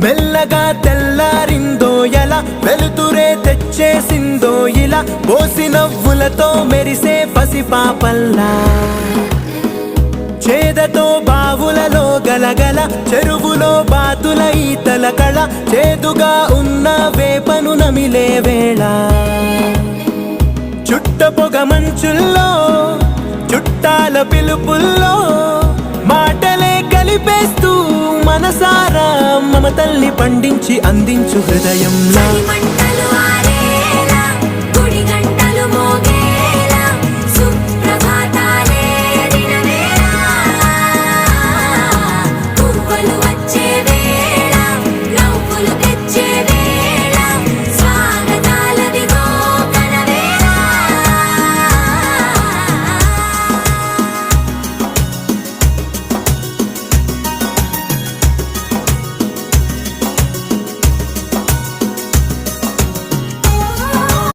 మెల్లగా తెల్లారిందో ఎలా, వెలుతురే తెచ్చేసిందో ఇలా, పోసి నవ్వులతో మెరిసే పసిపాపల్లా. చేదతో బావులలో గలగల, చెరువులో బాతుల ఈతల కళ, చేదుగా ఉన్న వేపను నమిలే వేళ. చుట్ట పొగ మంచుల్లో, చుట్టాల పిలుపుల్లో, మాటలే కలిపేస్తూ మనసారా మమతల్ని పండించి అందించు హృదయంలా. చలిమంటలు ఆరే